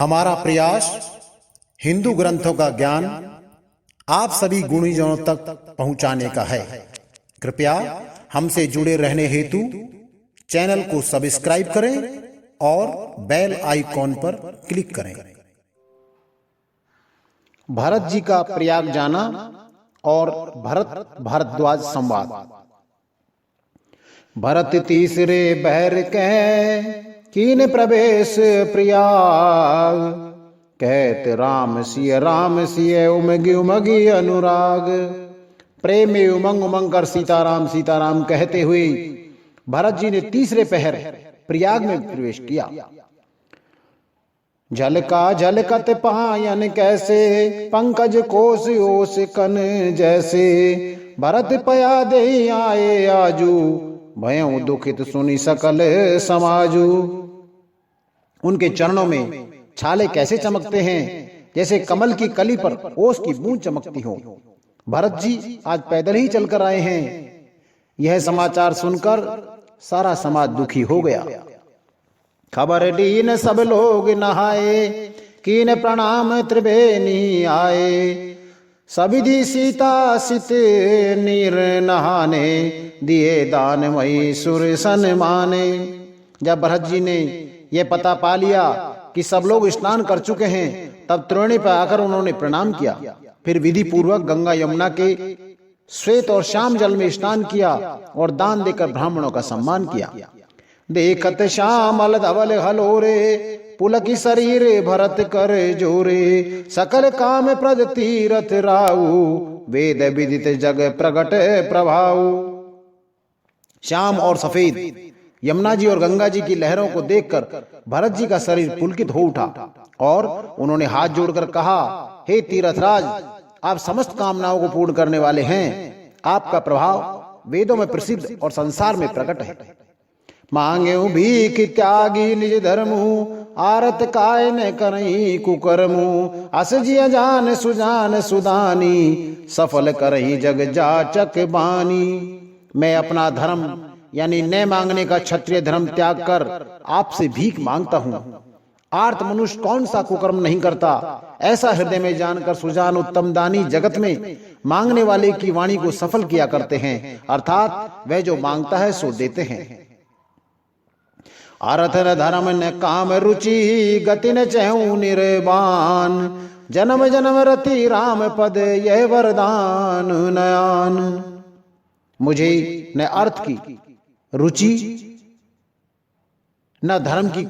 हमारा प्रयास हिंदू ग्रंथों का ज्ञान आप सभी गुणीजनों तक पहुंचाने का है। कृपया हमसे जुड़े रहने हेतु चैनल को सब्सक्राइब करें और बेल आइकॉन पर क्लिक करें। भरत जी का प्रयाग जाना और भरत भारद्वाज संवाद। भरत तीसरे बहर कह कीन प्रवेश प्रयाग, कहत राम सिय उमगी उमगी अनुराग। प्रेम में उमंग उमंग कर सीताराम सीताराम कहते हुए भरत जी ने तीसरे पहर प्रयाग में प्रवेश किया। जल का झलकत पायन कैसे, पंकज कोस ओस कन जैसे। भरत पया दे आए आजू, भयों दुखित सुनी सकल समाजू। उनके चरणों में छाले कैसे चमकते हैं, जैसे कमल की कली पर ओस की बूंद चमकती हो। भरत जी आज पैदल ही चलकर आए हैं। यह समाचार सुनकर सारा समाज दुखी हो गया। खबर दीन सब लोग नहाए, कीन प्रणाम त्रिवेणी आए। सविधि सीता सित नीर नहाने, दिए दान मई सुर सन माने। जब भरत जी ने यह पता पा लिया कि सब लोग स्नान कर चुके हैं, तब त्रिवेणी पर आकर उन्होंने प्रणाम किया। फिर विधि पूर्वक गंगा यमुना के श्वेत और श्याम जल में स्नान किया और दान देकर ब्राह्मणों का सम्मान किया। देखत श्यामल धवल हलोरे, पुलकी शरीर भरत कर जोरे। सकल काम प्रद तीरथ राऊ, वेद विदित जग प्रगट प्रभाऊ। श्याम और सफेद यमुना जी और गंगा जी की लहरों को देखकर भरत जी का शरीर पुलकित हो उठा और उन्होंने हाथ जोड़कर कहा, हे तीर्थराज, आप समस्त कामनाओं को पूर्ण करने वाले हैं। आपका प्रभाव वेदों में प्रसिद्ध और संसार में प्रकट है। मांगे भीख त्यागी निज धर्मु, आरत काय न करई कुकर्मु। अस जिय जान सुजान सुदानी, सफल करई जग जाचक बानी। मैं अपना धर्म यानी न मांगने का क्षत्रिय धर्म त्याग कर आपसे भीख मांगता हूँ। आर्त मनुष्य कौन सा कुकर्म नहीं करता, ऐसा हृदय में जानकर सुजान उत्तम दानी जगत में मांगने वाले की वाणी को सफल किया करते हैं, अर्थात वह जो मांगता है सो देते हैं। अर्थ न धर्म न काम रुचि, गति न चहु निर्वाण। जन्म जन्म रति राम पद, यह वरदान नयान। मुझे न अर्थ की रुचि, न धर्म की,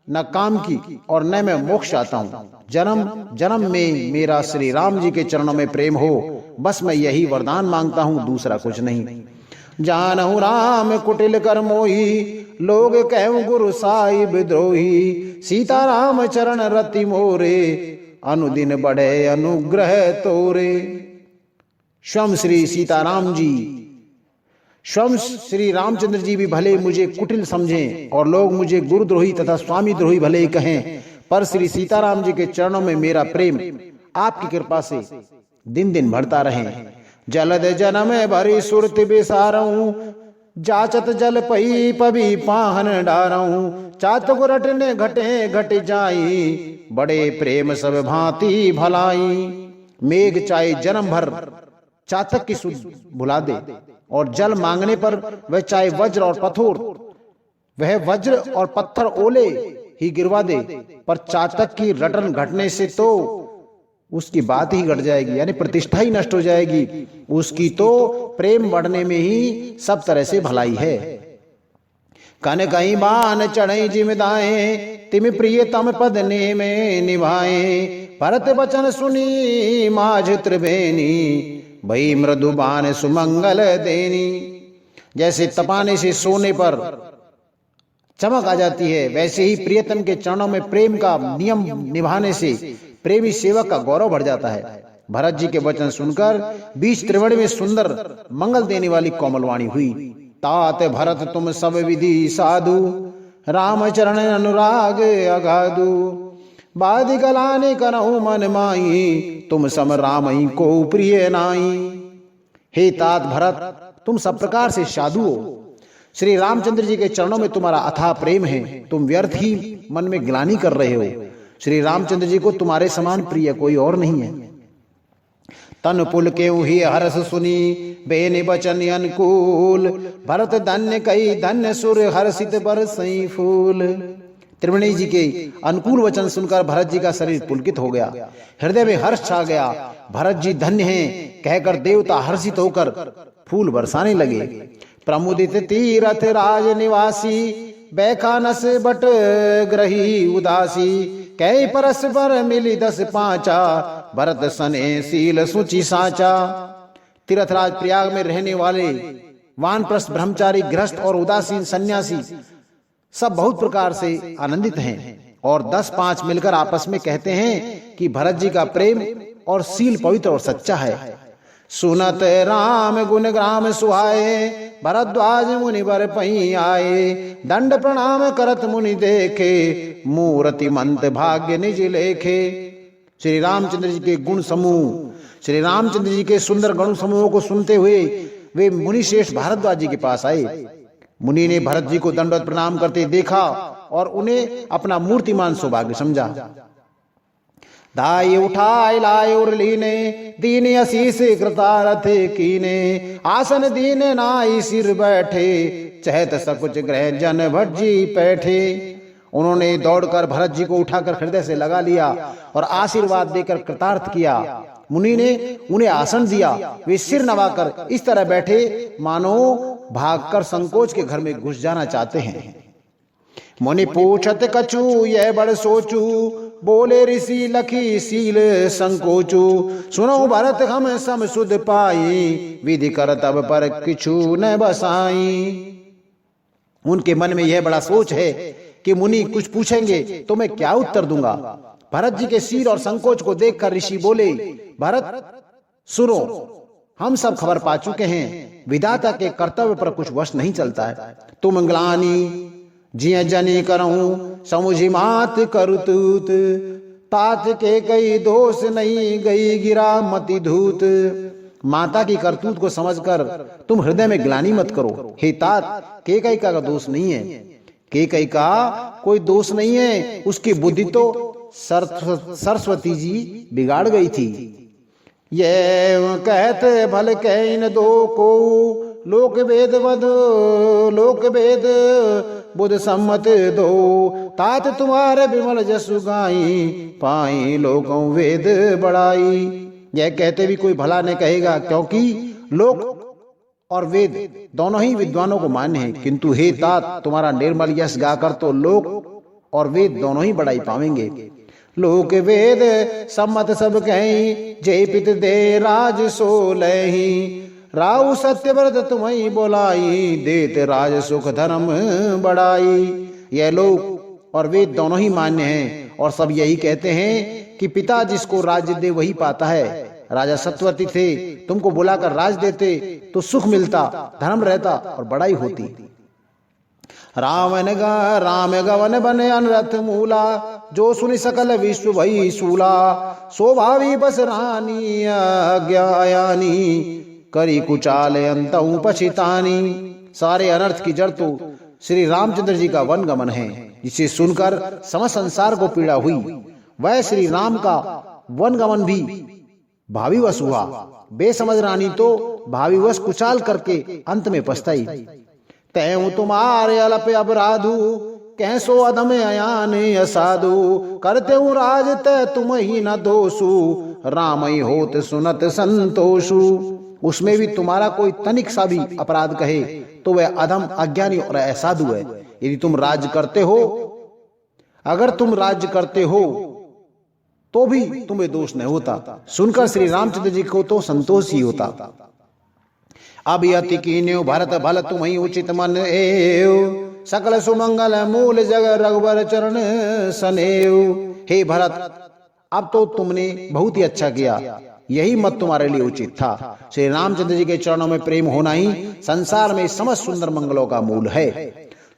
न काम की, और न मैं मोक्ष चाहता हूं। जन्म जन्म में मेरा श्री राम जी के चरणों में प्रेम हो, बस मैं यही वरदान मांगता हूं, दूसरा कुछ नहीं। जानहु राम कुटिल कर मोही, लोग कहूं गुरु साहिब द्रोही। सीताराम चरण रति मोरे, अनुदिन बढ़े अनुग्रह तोरे। स्वयं श्री सीताराम जी, स्वयं श्री रामचंद्र जी भी भले मुझे कुटिल समझें और लोग मुझे गुरुद्रोही तथा स्वामी द्रोही भले ही कहें, पर श्री सीताराम जी के चरणों में मेरा प्रेम आपकी कृपा से दिन दिन बढ़ता रहे। जलद जन्म भरी सुरति बिसारऊं, जाचत जल पई पबी पाहन डारऊं। चातक रटने घटे घट जाई, बड़े प्रेम सब भांति भलाई। मेघ चाहे जन्म भर चातक की सुध भुला दे, और जल मांगने पर वह चाहे वज्र और पत्थर, वह वज्र और पत्थर ओले ही गिरवा दे, पर चातक की रटन घटने से तो उसकी बात ही घट जाएगी, यानी प्रतिष्ठा ही नष्ट हो जाएगी। उसकी तो प्रेम बढ़ने में ही सब तरह से भलाई है। कन कहीं बान चढ़ई जिमदाए, तिम प्रियतम पद ने में निभाए। भरत वचन सुनी माझ त्रिवेणी, भई मृदुबान सुमंगल देनी। जैसे तपाने से सोने पर चमक आ जाती है, वैसे ही प्रियतम के चरणों में प्रेम का नियम निभाने से प्रेमी सेवक का गौरव बढ़ जाता है। भरत जी के वचन सुनकर बीच त्रिवेणी में सुंदर मंगल देने वाली कोमलवाणी हुई। तात भरत तुम सब विधि साधु, राम चरण अनुराग अगाधु। बादि गलाने करहु मन माई, तुम सम रामई को प्रिय नाई। हे तात भरत, तुम सब प्रकार से साधु हो। श्री रामचंद्र जी के चरणों में तुम्हारा अथाह प्रेम है। तुम व्यर्थ ही मन में ग्लानि कर रहे हो। श्री रामचंद्र जी को तुम्हारे समान प्रिय कोई और नहीं है। तन पुल के ही हर्ष सुनी बेन बचन अनुकूल, भरत धन्य कई धन्य सुर हर्षित बरसई फूल। त्रिवेणी जी के अनुकूल वचन सुनकर भरत जी का शरीर पुलकित हो गया, हृदय में हर्ष छा गया। भरत जी धन्य हैं कहकर देवता हर्षित होकर फूल बरसाने लगे। प्रमुदित तीरथ राज निवासी, बैखानस बट ग्रही उदासी, कई परस्पर मिली 10 पांचा, भरत सने शील सुचि साचा। तीर्थराज प्रयाग में रहने वाले वानप्रस्थ ब्रह्मचारी, गृहस्थ और उदासीन सन्यासी सब बहुत प्रकार से आनंदित हैं और 10-5 मिलकर आपस में कहते हैं कि भरत जी का प्रेम और शील पवित्र और सच्चा है। सुनत राम गुण ग्राम सुहाए, भरद्वाज मुनि बर पही आए, दंड प्रणाम करत मुनि देखे, मूर्ति मंत भाग्य निज लेखे। श्री रामचंद्र जी के गुण समूह, श्री रामचंद्र जी के सुंदर गुण समूहों को सुनते हुए वे मुनि श्रेष्ठ भारद्वाज जी के पास आए। मुनि ने भरत जी को दंडवत प्रणाम करते देखा और उन्हें अपना मूर्तिमान सौभाग्य समझा। दाई उठाए लाए उर लीने, दीन आशीष कृतारथ कीने, आसन दीन नाई सिर बैठे, चहत सकुच ग्रह जन भज्जी बैठे। उन्होंने दौड़कर भरत जी को उठाकर हृदय से लगा लिया और आशीर्वाद देकर कृतार्थ किया। मुनि ने उन्हें आसन दिया, वे सिर नवाकर इस तरह बैठे मानो भागकर संकोच के घर में घुस जाना चाहते हैं। मुनि पूछत कछु यह बड़ सोचू, बोले ऋषि लखी सील संकोचू, सुनो भरत हम सम सुध पाई, विधि कर तब पर किछु न बसाई। उनके मन में यह बड़ा सोच है कि मुनि कुछ पूछेंगे तो मैं क्या उत्तर दूंगा। भरत जी के शील और संकोच को देखकर ऋषि बोले, भरत सुनो, हम सब खबर पा चुके हैं, विधाता के कर्तव्य पर कुछ वश नहीं चलता है। तुम ग्लानी जिय जनी करऊं, समुझी मात करुतूत, तात के कई दोष नहीं गई गिरा मति धूत। माता की करतूत को समझकर तुम हृदय में ग्लानि मत करो। हे तात, केकई का दोष नहीं है, केकई का कोई दोष नहीं है, उसकी बुद्धि तो सरस्वती जी बिगाड़ गई थी। ये कहते भल कहीं न दो को, लोक वेद वध लोक वेद बुध सम्मत दो, तात तुम्हारे विमल जसु गाई, पाई लोकों वेद बढ़ाई। यह कहते भी कोई भला नहीं कहेगा, क्योंकि लोक और वेद दोनों ही विद्वानों को मान्य है, किंतु हे तात, तुम्हारा निर्मल यश गाकर तो लोक और वेद दोनों ही बढ़ाई पावेंगे। लोक वेद सम्मत सब कहीं, जय पित दे राज सो लही, राउ सत्यव्रत तुम्हें बोलाई, देते राज सुख धर्म बढ़ाई। यह लोक और वेद दोनों ही मान्य हैं और सब यही कहते हैं कि पिता जिसको राज्य दे वही पाता है। राजा सत्यवती थे, तुमको बुलाकर राज देते तो सुख मिलता, धर्म रहता और बड़ाई होती। राम गवन बने अनरथ मूला, जो सुनि सकल विश्व भई सूला, स्वभावी बस रानी अज्ञायानी, करी कुचाल अंतऊ पछितानी। सारे अनर्थ की जड़ तो श्री रामचंद्र जी का वन गमन है, जिसे सुनकर समस्त संसार को पीड़ा हुई। वह श्री राम का वन गमन भी भावीवश हुआ। बेसमझ रानी तो भावीवश कुचाल करके अंत में पछताई। तैं तुम्हारे अलप अपराधु, कैसो अधम अयान असाधु, करते हूँ राज तय तुम ही न दोषु, राम ही होत सुनत संतोषु। उसमें भी तुम्हारा कोई तनिक सा भी अपराध कहे तो वह अधम, अज्ञानी और असाधु है। यदि तुम राज्य करते हो, अगर तुम राज्य करते हो तो भी तुम्हें दोष नहीं होता। सुनकर श्री रामचंद्र जी को तो संतोष ही होता। अब अति कीन्यो भरत भल तुम्हें उचित मन एव, सकल सुमंगल मूल जग रघुबर चरण सनेव। हे भरत, अब तो तुमने बहुत ही अच्छा किया, यही मत तुम्हारे लिए उचित था। श्री रामचंद्र जी के चरणों में प्रेम होना ही संसार में समस्त सुंदर मंगलों का मूल है।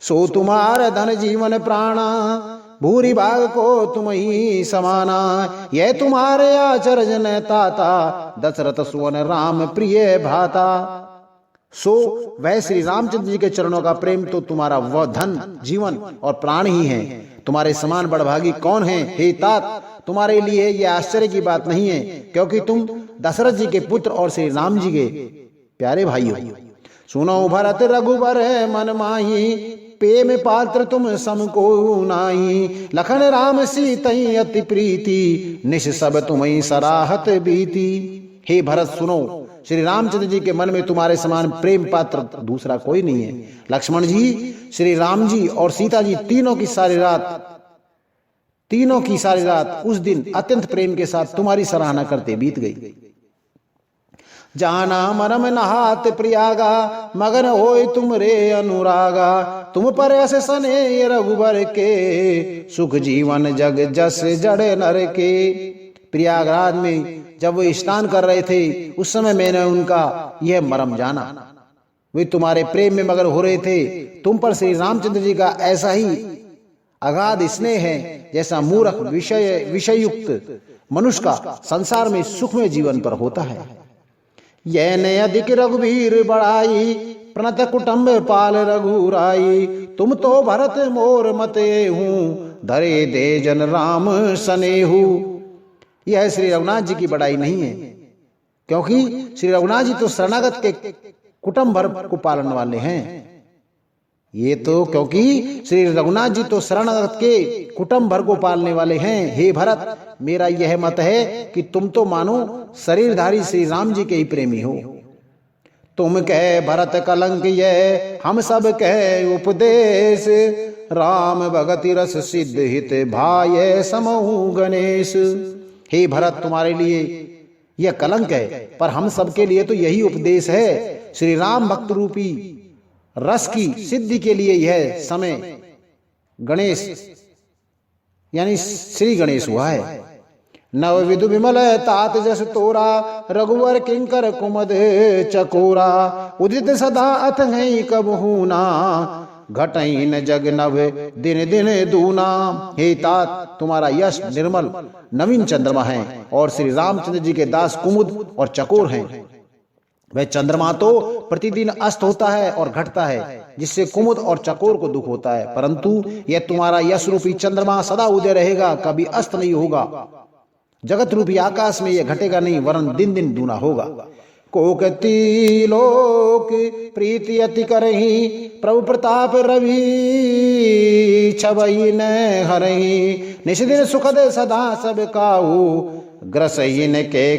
सो तुम्हारे धन जीवन प्राणा, भूरी भाग को तुम ही समाना, यह तुम्हारे आचर्य ने ताता, दशरथ सुवन राम प्रिय भाता। सो वह श्री रामचंद्र जी के चरणों का प्रेम तो तुम्हारा वह धन, जीवन और प्राण ही है। तुम्हारे समान बड़भागी कौन है हे तात? तुम्हारे लिए यह आश्चर्य की बात नहीं है, क्योंकि तुम दशरथ जी के पुत्र और श्री राम जी के प्यारे भाई हो। सुनो भरत रघुबर मन माही, प्रेम पात्र तुम सम को नाई। लखन राम सीतई अति प्रीति, निश सब तुम्हें सराहत बीती। हे भरत सुनो, श्री रामचंद्र जी के मन में तुम्हारे समान प्रेम पात्र दूसरा कोई नहीं है। लक्ष्मण जी, श्री राम जी और सीता जी तीनों की सारी रात उस दिन अत्यंत प्रेम के साथ तुम्हारी सराहना करते बीत गई। जाना मरम नहात प्रियागा, मगन होय तुम रे अनुरागा। तुम पर अस सने रघुबर के, सुख जीवन जग जस जड़ नर के। प्रयागराज में जब वो स्नान कर रहे थे, उस समय मैंने उनका यह मरम जाना। वे तुम्हारे प्रेम में मगन हो रहे थे। तुम पर श्री रामचंद्र जी का ऐसा ही अगाध स्नेह है जैसा मूर्ख विषयुक्त मनुष्य का संसार में सुखमय जीवन पर होता है। यह ने अधिक रघुवीर बढ़ाई, प्रणत कुटुंब पाल रघुराई। तुम तो भरत मोर मते हूँ, धरे दे जन राम सनेहू। यह श्री रघुनाथ जी की बड़ाई नहीं है, क्योंकि श्री रघुनाथ जी तो शरणागत के कुटुंब भर को पालन वाले हैं। ये तो क्योंकि श्री रघुनाथ जी तो शरणागत के कुटुंब भर को पालने वाले हैं। हे भरत, मेरा यह मत है कि तुम तो मानो शरीरधारी श्री राम जी के ही प्रेमी हो। तुम कह भरत कलंक ये, हम सब कह उपदेश। राम भगति रस सिद्ध हित भाय समहु गणेश। हे भरत, तुम्हारे लिए यह कलंक है, पर हम सबके लिए तो यही उपदेश है। श्री राम भक्त रूपी रस की सिद्धि के लिए यह समय गणेश यानी श्री गणेश हुआ है। नव विदु विमल तात जस तोरा, रघुवर किंकर कुमद चकोरा। उदित सदा अथहि कबहू ना, घटई न जग नभ दिन दिन दूना। हे तात, तुम्हारा यश निर्मल नवीन चंद्रमा है, और श्री रामचंद्र जी के दास कुमुद और चकोर हैं। वह चंद्रमा तो प्रतिदिन अस्त होता है और घटता है, जिससे कुमुद और चकोर को दुख होता है, परंतु यह तुम्हारा यश रूपी चंद्रमा सदा उदय रहेगा, कभी अस्त नहीं होगा। जगत रूपी आकाश में यह घटेगा नहीं, वरन दिन दिन दूना होगा। कोकती लोक प्रीति अति करही, प्रभु प्रताप रवि छवई न हरही। निष्दिन सुखद सदा सब काहू, ग्रसही न के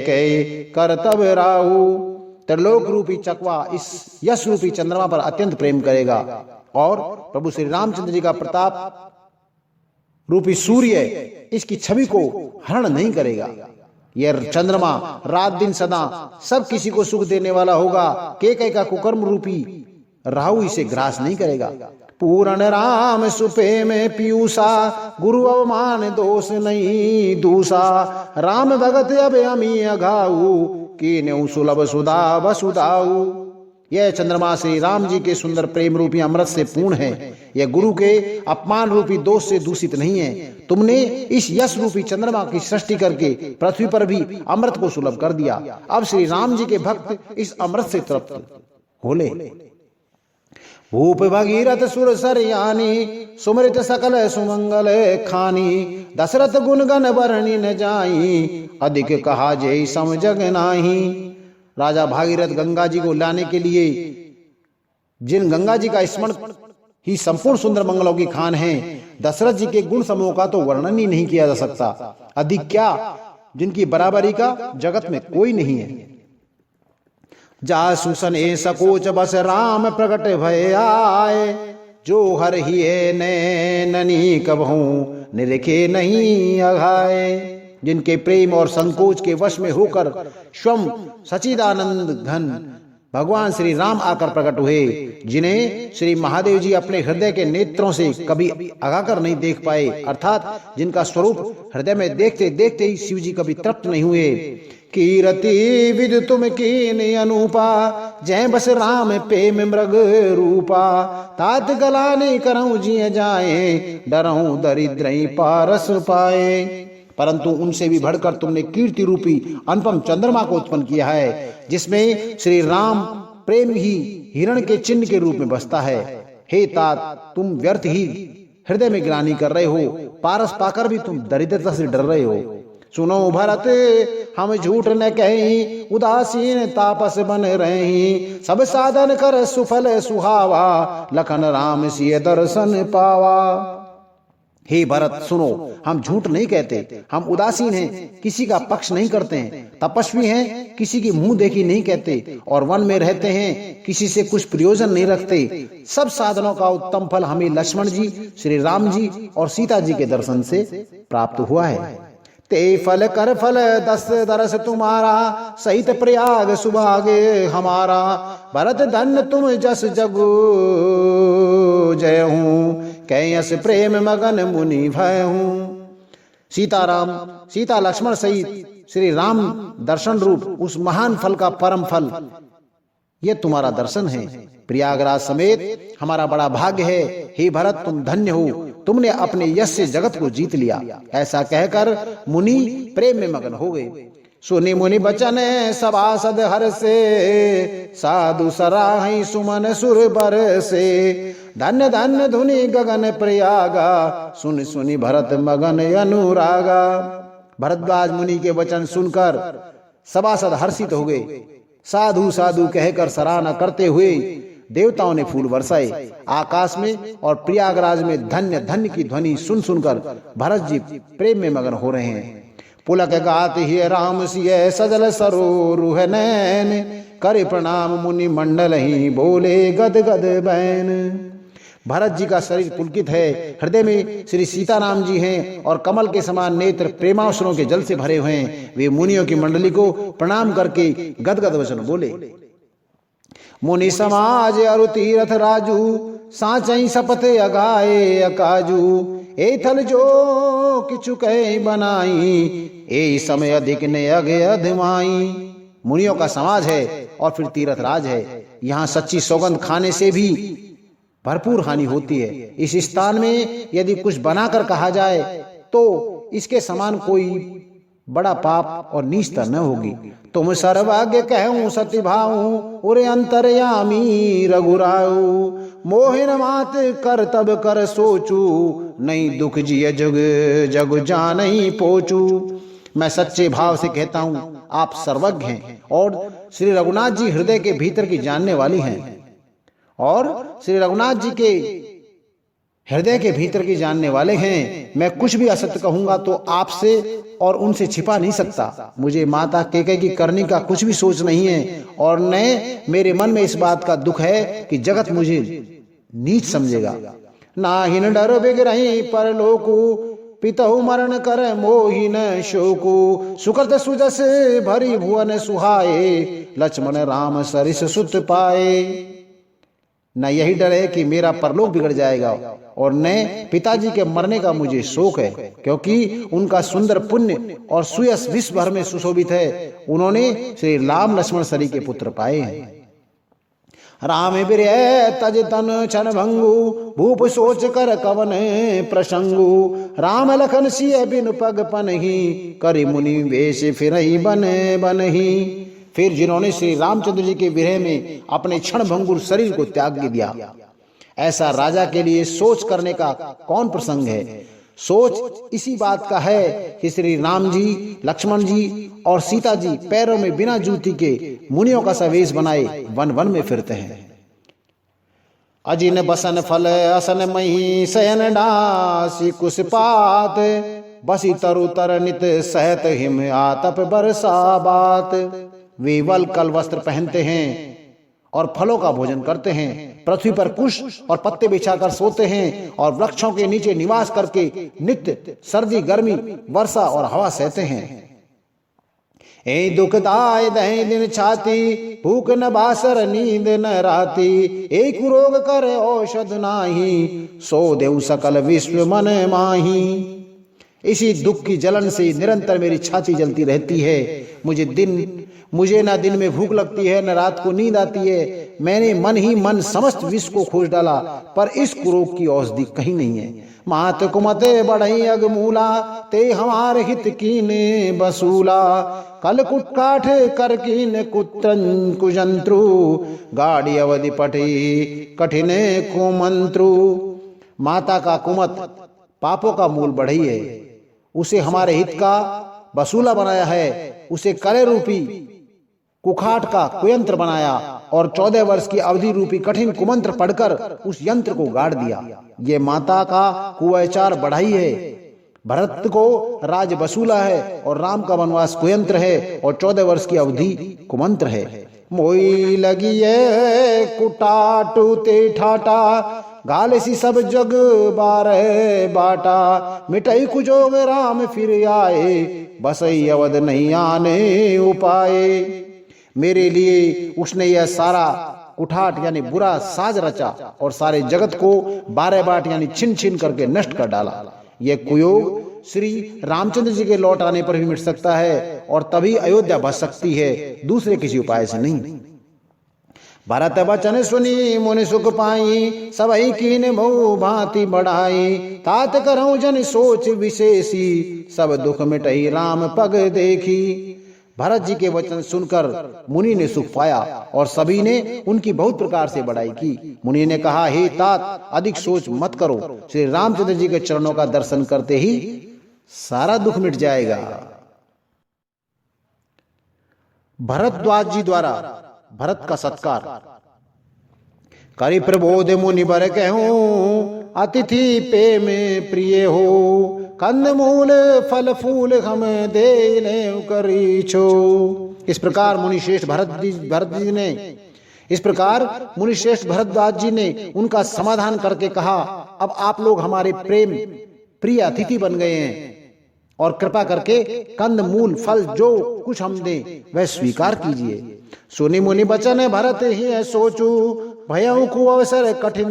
करतब राहू। त्रिलोक रूपी चकवा इस यश रूपी चंद्रमा पर अत्यंत प्रेम करेगा, और प्रभु श्री रामचंद्र जी का प्रताप रूपी सूर्य इसकी छवि को हरण नहीं करेगा। यह चंद्रमा रात दिन सदा सब किसी को सुख देने वाला होगा। केकई का कुकर्म रूपी राहु इसे ग्रास नहीं करेगा। पूर्ण राम सुपे में पीयूषा, गुरु अवमान दोष नहीं दूसा। राम भगत अब अमी अघाऊ, कीन्यु सुलभ सुधा वसुधाऊ। यह चंद्रमा श्री राम जी के सुंदर प्रेम रूपी अमृत से पूर्ण है। यह गुरु के अपमान रूपी दोष से दूषित नहीं है। तुमने इस यश रूपी चंद्रमा की सृष्टि करके पृथ्वी पर भी अमृत को सुलभ कर दिया। अब श्री राम जी के भक्त इस अमृत से तृप्त होले। भूप भगीरथ सुर सरयानी, सुमृत सकल सुमंगल खानी। दशरथ गुण गण वर्णि न जाई, अधिक कहा जय सम जग नाही। राजा भागीरथ गंगा जी को लाने के लिए, जिन गंगा जी का स्मरण ही संपूर्ण सुंदर मंगलों की खान है, दशरथ जी के गुण समूह का तो वर्णन ही नहीं किया जा सकता। अधिक क्या, जिनकी बराबरी का जगत में कोई नहीं है। जासुसन ए सकोच बस राम प्रकट भय आए, जो हर ही नैननी कबहू निरखे नहीं अघाए। जिनके प्रेम और संकोच के वश में होकर स्वयं सचिदानंद घन भगवान श्री राम आकर प्रकट हुए, जिन्हें श्री महादेव जी अपने हृदय के नेत्रों से कभी अगाकर नहीं देख पाए, अर्थात जिनका स्वरूप हृदय में देखते देखते ही शिव जी कभी तृप्त नहीं हुए। कीरति विद तुम कीन अनूपा, जय बस राम प्रेम मृग रूपा। तात गलाने करऊं जिय जाए, डरऊं दरिद्र पारस पाए। परंतु उनसे भी बढ़कर तुमने कीर्ति रूपी अनुपम चंद्रमा को उत्पन्न किया है, जिसमें श्री राम प्रेम ही हिरण के चिन्ह के रूप में बसता है। हे तात, तुम व्यर्थ ही हृदय में ग्लानि कर रहे हो, पारस पाकर भी तुम दरिद्रता से डर रहे हो। सुनो भरत, हम झूठ न कहीं, उदासीन तापस बन रही, सब साधन कर सुफल सुहावा, लखन राम सिय दर्शन पावा। हे भरत सुनो, हम झूठ नहीं कहते, हम उदासीन हैं, किसी का पक्ष नहीं करते हैं, तपस्वी हैं, किसी की मुंह देखी नहीं कहते, और वन में रहते हैं, किसी से कुछ प्रयोजन नहीं रखते। सब साधनों का उत्तम फल हमें लक्ष्मण जी, श्री राम जी और सीता जी के दर्शन से प्राप्त हुआ है। ते फल कर फल दस दरस तुम्हारा, सहित प्रयाग सुभागे हमारा, भरत धन्य तुम जस जगु जय हूँ, कैयस प्रेम मगन मुनि भय हूँ। सीताराम, सीता लक्ष्मण सहित श्री राम दर्शन रूप उस महान फल का परम फल ये तुम्हारा दर्शन है। प्रयागराज समेत हमारा बड़ा भाग्य है। हे भरत, तुम धन्य हो, तुमने अपने यश से जगत को जीत लिया। ऐसा कहकर मुनि प्रेम में मगन हो गए। सुनि मुनि बचन सभासद हर से, साधु सराहि सुमन सुर बर से, धन्य धन्य धुनि गगन प्रयागा, सुन सुनि भरत मगन अनुरागा। भरद्वाज मुनि के वचन सुनकर सभासद हर्षित हो गए। साधु साधु कहकर सराहना करते हुए देवताओं ने फूल बरसाए। आकाश में और प्रयागराज में धन्य धन्य की ध्वनि सुन सुनकर भरत जी प्रेम में मगन हो रहे हैं। पुलक गात ही राम सिय सजल सरोरुह नैन, करे प्रणाम मुनि मंडल ही बोले गद गद बैन। भरत जी का शरीर पुलकित है, हृदय में श्री सीताराम जी हैं और कमल के समान नेत्र प्रेमावसरों के जल से भरे हुए हैं। वे मुनियों की मंडली को प्रणाम करके गदगद वचन बोले। मुनि समाज अरु तीरथ राजू, साचई सपथ अगाए अकाजू, ए थल जो किछु कहे बनाई, ए समय अधिक ने अगे अधमाई। मुनियों का समाज है और फिर तीरथ राज है। यहाँ सच्ची सौगंध खाने से भी भरपूर हानि होती है। इस स्थान में यदि कुछ बनाकर कहा जाए तो इसके समान कोई बड़ा पाप और नीचता न होगी। तुम सर्वज्ञ कहूँ सत्य भाऊं, उरे अंतर्यामी रघुराऊ, मोहिन मात कर तब कर सोचू, नहीं दुख जिय जुग जग जानई पोचू। मैं सच्चे भाव से कहता हूँ, आप सर्वज्ञ हैं और श्री रघुनाथ जी हृदय के भीतर की जानने वाली हैं, और श्री रघुनाथ जी के हृदय के भीतर की जानने वाले हैं। मैं कुछ भी असत्य कहूंगा तो आपसे और उनसे छिपा नहीं सकता। मुझे माता कैकेयी की करने का कुछ भी सोच नहीं है, और न मेरे मन में इस बात का दुख है कि जगत मुझे नीच समझेगा। ना हिन डर बिगरही पर लोकू, पितहु मरण कर मोहिन शोकू, सुकृत सुजस भरी भुवन सुहाए, लक्ष्मण राम सरिस सुत पाए। न यही डर है कि मेरा परलोक बिगड़ जाएगा, और न पिताजी के मरने का मुझे शोक है, क्योंकि उनका सुंदर पुण्य और सुयश विश्व भर में सुशोभित है। उन्होंने श्री राम लक्ष्मण सरी के पुत्र पाए हैं। राम बिरय तज तन क्षण भंगु, भूप सोच कर कवन प्रसंगु, राम लखन सिय बिन पग पनहि, करि मुनि वेश फिरहि बन बनहि। फिर जिन्होंने श्री रामचंद्र जी के विरह में अपने क्षण भंगुर शरीर को त्याग दिया, ऐसा राजा के लिए सोच करने का कौन प्रसंग है। सोच इसी बात का है कि श्री राम जी, लक्ष्मण जी और सीता जी पैरों में बिना जूती के मुनियों का सा वेश बनाए वन वन में फिरते हैं। अजिन बसन फल असन मही, शयन डासी कुशपात, बसी तरु तर नित सहत हिम आतप बरसा बात। वे वल कल वस्त्र पहनते हैं और फलों का भोजन करते हैं, पृथ्वी पर कुश और पत्ते बिछाकर सोते हैं, और वृक्षों के नीचे निवास करके नित्य सर्दी गर्मी वर्षा और हवा सहते हैं। ए दुखदाय दहे दिन छाती, भूख न बासर नींद न राती, एक रोग कर औषध नाही, सो देव सकल विश्व मन माही। इसी दुख की जलन से निरंतर मेरी छाती जलती रहती है। मुझे ना दिन में भूख लगती है, न रात को नींद आती है। मैंने मन ही मन समस्त विष को खोज डाला, पर इस कुरोग की औषधि कहीं नहीं है। मात कुमते बढ़ई अगमूला, ते हमारे हित कीने बसूला। कल कुट काठ कर कीन कुत्रन कुजंत्रु, गाड़ी अवधि पठी कठिने कुमंत्रु। माता का कुमत पापों का मूल बढ़ई है, उसे हमारे हित का बसूला बनाया है। उसे करे रूपी कुखाट का कुयंत्र बनाया और 14 वर्ष की अवधि रूपी कठिन कुमंत्र पढ़कर उस यंत्र को गाड़ दिया। ये माता का कुवैचार बढ़ाई है। भरत को राज बसूला है और राम का वनवास कुयंत्र है और 14 वर्ष की अवधि कुमंत्र है। मोई लगी है कुटाटू ते ठाटा, गाल सी सब जग बारह बाटा। मिटाई कुजोग राम फिर आए, बसई अवध नहीं आने उपाय। मेरे लिए उसने यह सारा कुठाट यानी बुरा साज रचा और सारे जगत को 12 बाट यानी छिन छिन करके नष्ट कर डाला। यह कुयोग श्री रामचंद्र जी के लौट आने पर भी मिट सकता है और तभी अयोध्या बच सकती है, दूसरे किसी उपाय से नहीं। भरत वचन सुनी मुनि सुख पाई, सबई कीन बहु भांति बढ़ाई। तात करऊं जन सोच विशेषी, सब दुख मिटई राम पग देखी। भरत जी के वचन सुनकर मुनि ने सुख पाया और सभी ने उनकी बहुत प्रकार से बड़ाई की। मुनि ने कहा, हे तात, अधिक सोच मत करो, श्री रामचंद्र जी के चरणों का दर्शन करते ही सारा दुख मिट जाएगा। भरद्वाज जी द्वारा भरत का सत्कार। करि प्रबोध मुनि बर कहूं, अतिथि पे में प्रिय हो। कंद मूल फल फूल हम दे ले करी छो। इस प्रकार मुनि श्रेष्ठ भरद्वाज जी ने उनका समाधान करके कहा, अब आप लोग हमारे प्रेम प्रिय अतिथि बन गए हैं और कृपा करके कंद मूल फल जो कुछ हम दें वह स्वीकार कीजिए। सुनि मुनि बचन भरत ही सोचू, भयउ को अवसर कठिन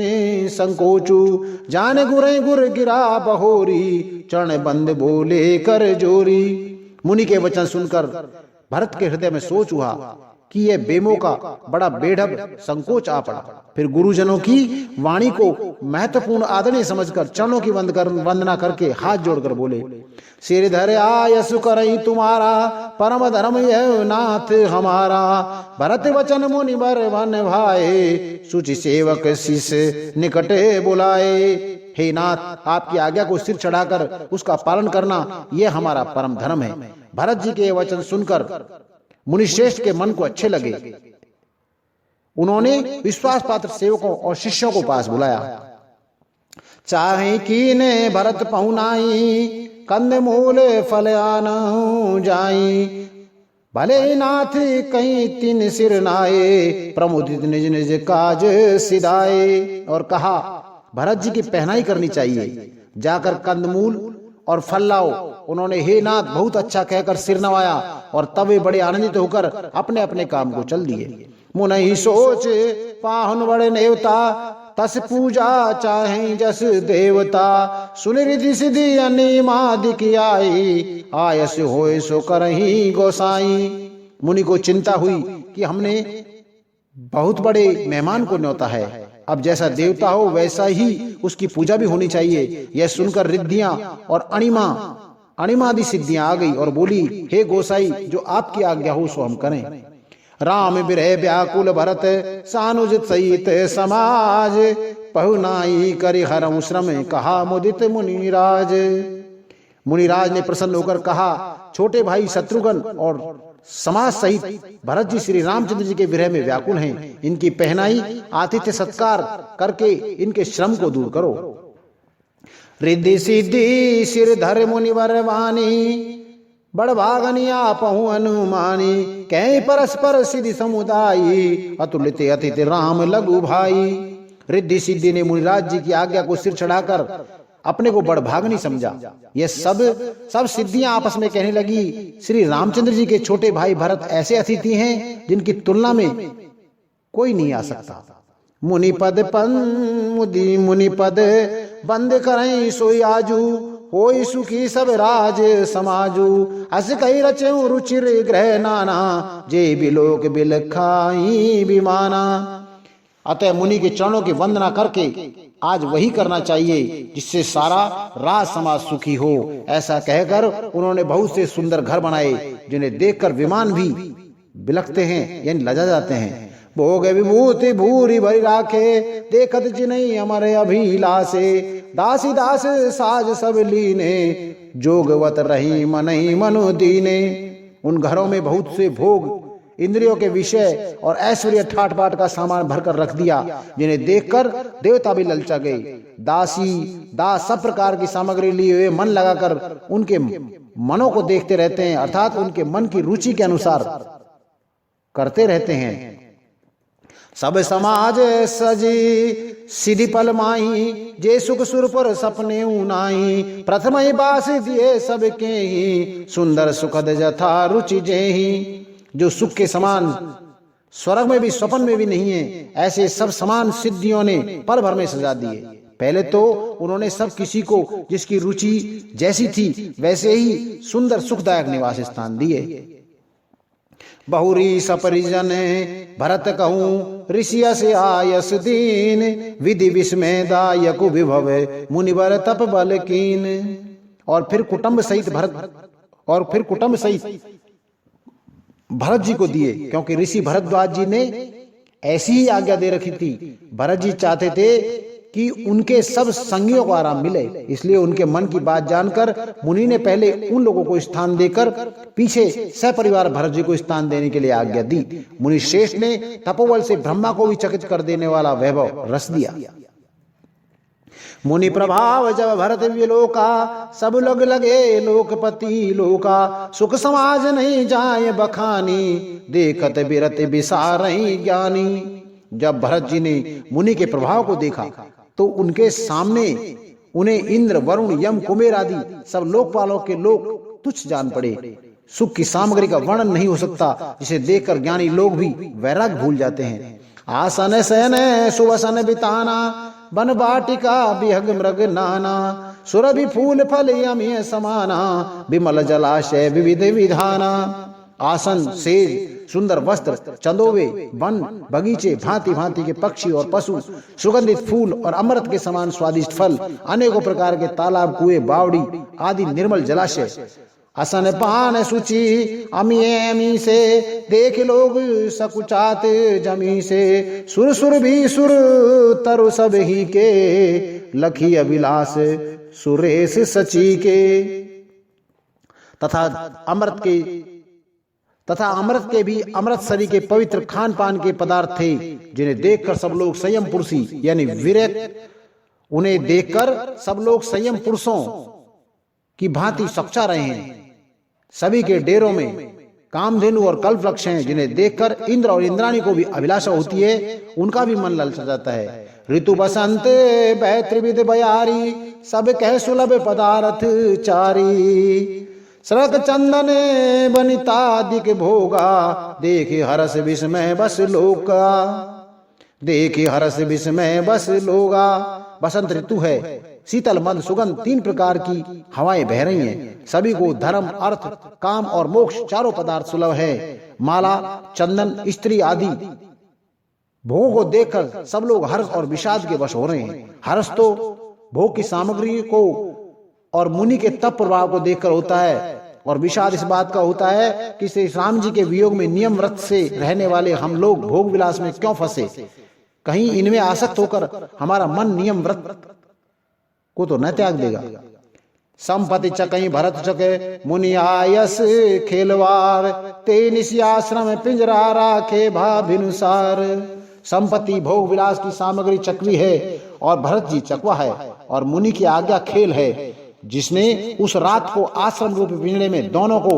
संकोचू। जान गुरे गुर गिरा बहोरी, चरण बंद बोले कर जोरी। मुनि के वचन सुनकर भरत के हृदय में सोच हुआ कि यह बेमो का बड़ा बेढब संकोच आ पड़ा। फिर गुरुजनों की वाणी को महत्वपूर्ण आदरणीय समझकर चरणों की वंदना करके हाथ जोड़कर बोले, सिर धर आयसु करई तुम्हारा, परम धर्म यह नाथ हमारा। भरत वचन मुनि बर वन भाए, सुचि सेवक शिष निकटे बुलाए। हे नाथ, आपकी आज्ञा को सिर चढ़ाकर उसका पालन करना यह हमारा परम धर्म है। भरत जी के वचन सुनकर मुनिश्रेष्ठ के मन को अच्छे लगे। उन्होंने विश्वास पात्र सेवकों और शिष्यों को पास बुलाया। चाहे कीने भरत पहुनाई, कंद मूल फल आनहु जाई। भले नाथ कहीं तीन सिर नाये, प्रमुदित निज निज काज सिधाए। और कहा, भरत जी की पहनाई करनी चाहिए, जाकर कंदमूल और फल लाओ। उन्होंने हे नाथ बहुत अच्छा कहकर सिर नवाया और तब वे बड़े आनंदित होकर अपने अपने काम को चल दिए। मुनि सोच पाहुन बड़े नेवता, तस पूजा चाहे जस देवता। सुन रिधि सिद्धि अनिमादिक आई, आयस होए सो करही गोसाई। मुनि को चिंता हुई कि हमने बहुत बड़े मेहमान को न्योता है, अब जैसा देवता हो वैसा ही उसकी पूजा भी होनी चाहिए। यह सुनकर रिद्धियां और अणिमादि सिद्धियां आ गई और बोली, हे गोसाई, जो आपकी आज्ञा हो सो हम करें। राम विरह व्याकुल भरत, सानुज सहित समाज। पहुनाई करि हरम श्रम, कहा मुदित मुनिराज। मुनिराज ने प्रसन्न होकर कहा, छोटे भाई शत्रुघ्न और समाज सहित भरत जी श्री रामचंद्र जी के विरह में व्याकुल हैं। इनकी पहनाई आतिथ्य सत्कार करके इनके श्रम को दूर करो। रिद्धि सिद्धि सिर धर मुनिवर वाणी, बड़ भागनिया पहु अनुमानी। कहीं परस्पर सिद्धि समुदायी, अतुलित अतिथि राम लघु भाई। रिद्धि सिद्धि ने मुनिराज जी की आज्ञा को सिर चढ़ाकर अपने को बड़भागनी समझा। ये सब सिद्धियां आपस में कहने लगी, श्री रामचंद्र जी के छोटे भाई भरत ऐसे अतिथि हैं जिनकी तुलना में कोई नहीं आ सकता। मुनि पद बंद करें सोई आजू, होई सुखी सब राज समाजू, अस कही रचऊ रुचिर ग्रह नाना, जे बिलोक बिल खाई विमाना। अतः मुनि के चरणों की वंदना करके आज वही करना चाहिए जिससे सारा राज समाज सुखी हो। ऐसा कहकर उन्होंने बहुत से सुंदर घर बनाए जिन्हें देखकर विमान भी बिलखते हैं यानी लजा जाते हैं। भोग विभूति भूरी भरी राखे, देखत जिनहि अमर अभिलाषे, दासी दास साज सब लीने, जोगवत रही मनहि मनु दीने। उन घरों में बहुत से भोग, इंद्रियों के विषय और ऐश्वर्य ठाट बाट का सामान भरकर रख दिया, जिन्हें देखकर देवता भी ललचा गए। दासी दास सब प्रकार की सामग्री लिए हुए मन लगाकर उनके मनों को देखते रहते हैं, अर्थात उनके मन की रुचि के अनुसार करते रहते हैं। सब समाज सजी सिद्धि पल माही, जे सुख सुर पर सपने उनाई, प्रथम ही बास दिए सबके ही, सुंदर सुखद जथा रुचि जेहि। जो सुख के समान स्वर्ग में भी स्वप्न में भी नहीं है, ऐसे सब समान सिद्धियों ने पल भर में सजा दिए। पहले तो उन्होंने सब किसी को जिसकी रुचि जैसी थी वैसे ही सुंदर सुखदायक निवास स्थान दिए। बहुरी सपरिजन भरत कहूँ, ऋषिया से आयस दीन, विधि विस्मय दायक विभव, मुनिवर तप बल कीन। और फिर कुटुंब सहित भरत जी को दिए, क्योंकि ऋषि भरद्वाज जी ने ऐसी ही आज्ञा दे रखी थी। भरत जी चाहते थे कि उनके सब संगियों को आराम मिले, इसलिए उनके मन की बात जानकर मुनि ने पहले उन लोगों को स्थान देकर पीछे सपरिवार भरत जी को स्थान देने के लिए आज्ञा दी। मुनि श्रेष्ठ ने तपोबल से ब्रह्मा को भी चकित कर देने वाला वैभव रस दिया। मुनि प्रभाव जब भरत विलोका, सब लोग लगे लोकपति लोका, सुख समाज नहीं जाए बखानी, देखत बिरत बिसारहि ज्ञानी। जब भरत जी ने मुनि के प्रभाव को देखा तो उनके सामने उन्हें इंद्र वरुण यम कुबेर आदि सब लोकपालों के लोग तुच्छ जान पड़े। सुख की सामग्री का वर्णन नहीं हो सकता, जिसे देखकर ज्ञानी लोग भी वैराग भूल जाते हैं। आसन शयन सुवसन बिताना, वन बाटिका बिहग मृग नाना, सुरभि फूल फल यमी समाना, विमल जलाशय विविध विधाना। आसन सेज सुंदर वस्त्र चंदोवे वन बगीचे भांति भांति के पक्षी और पशु, सुगंधित फूल और अमृत के समान स्वादिष्ट फल, अनेकों प्रकार के तालाब कुएं बावड़ी आदि निर्मल जलाशय, असन पान सुचि अमी से, देख लोग सकुचात जमी से, सुर सुर भी सुर तरु सब ही के, लखी अभिलाष सुरेश सची के। तथा अमृत के भी अमृतसरी के पवित्र खान पान के पदार्थ थे, जिन्हें देखकर सब लोग संयम पुरुषी यानी विरक्त, उन्हें देखकर सब लोग संयम पुरुषों की भांति सच्चा रहे हैं। सभी के डेरों में कामधेनु और कल्पवृक्ष हैं, जिन्हें देखकर इंद्र और इंद्राणी को भी अभिलाषा होती है, उनका भी मन ललचा जाता है। ऋतु बसंत बह त्रिविध बयारी, सब कह सुलभ पदार्थ चारी, सरक चंदन बनितादिक भोगा, देखे हरस विस्मय बस लोका, देखे हरस विस्मय बस लोगा। बसंत ऋतु है, शीतल मंद सुगंध तीन प्रकार की हवाएं बह रही हैं। सभी को धर्म अर्थ काम और मोक्ष चारों पदार्थ सुलभ है। माला चंदन स्त्री आदि भोगों को देखकर सब लोग हर्ष और विषाद के वश हो रहे हैं। हर्ष तो भोग की सामग्री को और मुनि के तप प्रभाव को देखकर होता है, और विषाद इस बात का होता है कि श्री राम जी के वियोग में नियम व्रत से रहने वाले हम लोग भोग विलास में क्यों फंसे। कहीं इनमें आसक्त होकर हमारा मन नियम व्रत को तो न त्याग देगा। संपत्ति चकई भरत चके मुनि आयस खेलवार, ते निसी आश्रम पिंजरा राखे भाभिनुसार। संपत्ति भोग विलास की सामग्री चकवी है और भरत जी चकवा है, और मुनि की आज्ञा खेल है, जिसने उस रात को आश्रम रूप पिंजरे में दोनों को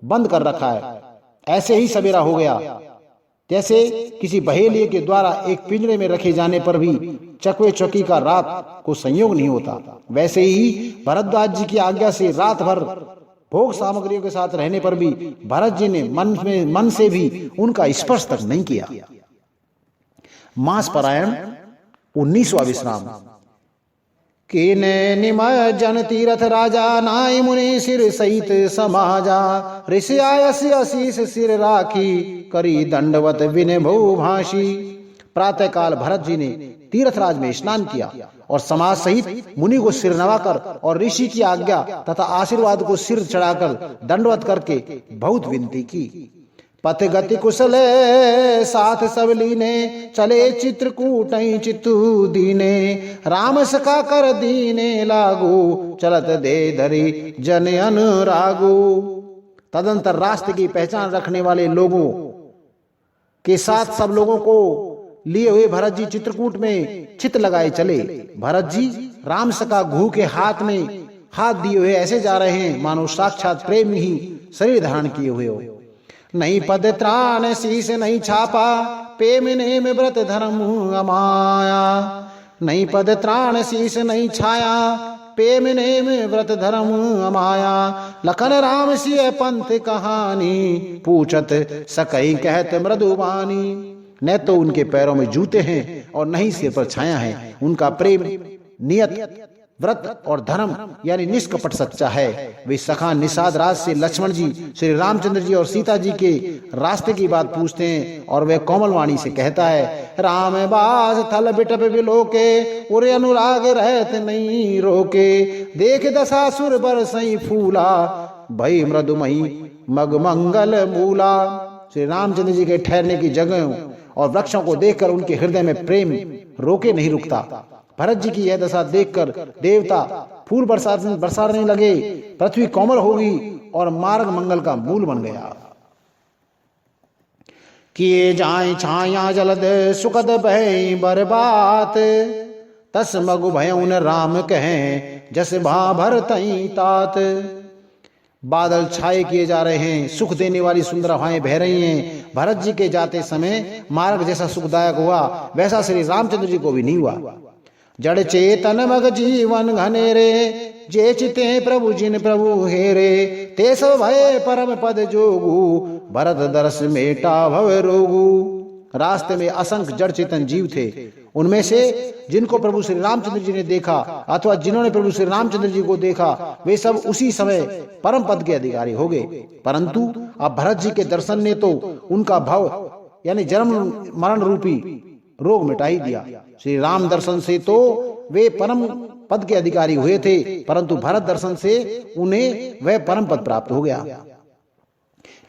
बंद कर रखा है। ऐसे ही सवेरा हो गया, जैसे किसी बहेलिये के द्वारा एक पिंजरे में रखे जाने पर भी चकवे चौकी का रात को संयोग नहीं होता, वैसे ही भरद्वाज जी की आज्ञा से रात भर भोग सामग्रियों के साथ रहने पर भी भरत जी ने मन से भी उनका स्पर्श तक नहीं किया। मास परायण 19वां विश्राम। कीने निमज्जन तीरथ राजा, नाय मुनि सिर सहित समाजा। ऋषि आयस आशीष सिर राखी, करी दंडवत विनय भू भाषी। प्रातः काल भरत जी ने तीर्थराज में स्नान किया और समाज सहित मुनि को सिर नवाकर और ऋषि की आज्ञा तथा आशीर्वाद को सिर चढ़ाकर दंडवत करके बहुत विनती की। पथ गति कुशल साथ सब लीने, चले चित्रकूट चित्तू दीने। राम सखा कर दीने लागू, चलत दे धरी जन अनुरागू। तदंतर रास्ते की पहचान रखने वाले लोगों के साथ सब लोगों को लिए हुए भरत जी चित्रकूट में चित लगाए चले। भरत जी राम सखा घू के हाथ में हाथ दिए हुए ऐसे जा रहे हैं मानो साक्षात प्रेम ही शरीर धारण किए हुए हो। नहीं पद त्राण शीस नहीं छापा, प्रेम नेम व्रत धर्म अमाया। नहीं पद त्राण शीस नहीं छाया, प्रेम नेम व्रत धर्म अमाया। लखन राम सिय पंथ कहानी, पूछत सकई कहत मृदुबानी। न तो उनके पैरों में जूते हैं और न ही सिर पर छाया है। उनका प्रेम नियत व्रत और धर्म यानी निष्कपट सच्चा है। वे सखा निषाद राज से लक्ष्मण जी, श्री रामचंद्र जी और सीता जी के रास्ते की बात पूछते हैं और वे कोमल वाणी से कहता है, राम बास थल बिटप बिलोके, उरे अनुराग रहत नहीं रोके। देख दशासुर बरसई फूला, भई मृदुमही मग मंगल मूला। श्री रामचंद्र जी के ठहरने की जगहों और वृक्षों को देखकर उनके हृदय में प्रेम रोके नहीं रुकता। भरत जी की यह दशा देखकर देवता फूल बरसाने लगे, पृथ्वी कोमल होगी और मार्ग मंगल का मूल बन गया। किए जाए छाया जलद सुखद भय बरबात, तस मगु भयउन राम कहें, जस भा भरतई तात। बादल छाए किए जा रहे हैं, सुख देने वाली सुंदर हवाएं बह रही हैं। भरत जी के जाते समय मार्ग जैसा सुखदायक हुआ वैसा श्री रामचंद्र जी को भी नहीं हुआ। जड़ चेतन मग जीवन घनेरे, जे चिते प्रभु जिन प्रभु हेरे। ते सब भय परम पद जोगु, भरत दर्श मेटा भव रोगु। रास्ते में असंख्य जड़ चेतन जीव थे। उनमें से जिनको प्रभु श्री रामचंद्र जी ने देखा अथवा जिन्होंने प्रभु श्री रामचंद्र जी को देखा, वे सब उसी समय परम पद के अधिकारी हो गए। परंतु अब भरत जी के दर्शन ने तो उनका भव यानी जन्म मरण रूपी रोग मिटा ही दिया। श्री राम दर्शन से तो वे परम पद के अधिकारी हुए थे, परंतु भरत दर्शन से उन्हें वह परम पद प्राप्त हो गया।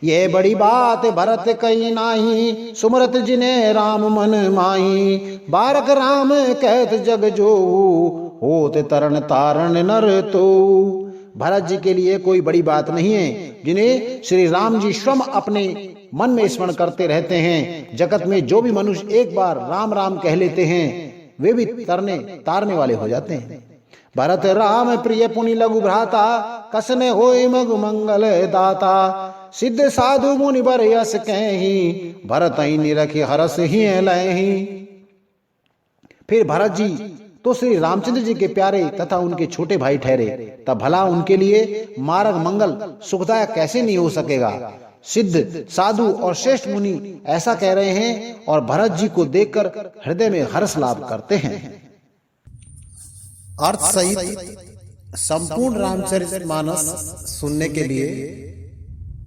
ये बड़ी बात भरत कही नाही, सुमरत जिने राम मन माही। बारक राम कहत जग जो, होत तरन तारण नर तो। भरत जी के लिए कोई बड़ी बात नहीं है, जिन्हें श्री राम जी स्वयं अपने मन में स्मरण करते रहते हैं। जगत में जो भी मनुष्य एक बार राम राम कह लेते हैं वे भी तारने वाले हो जाते हैं। भरत राम प्रिय पुनि लघु भ्राता, कसने होय मग मंगल दाता। सिद्ध साधु मुनि बर यस कहीं, भरत ही निरखि हरस ही लही। फिर भरत जी तो श्री रामचंद्र जी के प्यारे तथा उनके छोटे भाई ठहरे, तब भला उनके लिए मार्ग मंगल सुखदायक कैसे नहीं हो सकेगा। सिद्ध साधु और श्रेष्ठ मुनि ऐसा कह रहे हैं और भरत जी को देखकर हृदय में हर्ष लाभ करते हैं। अर्थ सहित संपूर्ण रामचरितमानस सुनने के लिए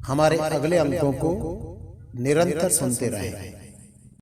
हमारे अगले अंकों को निरंतर सुनते रहें।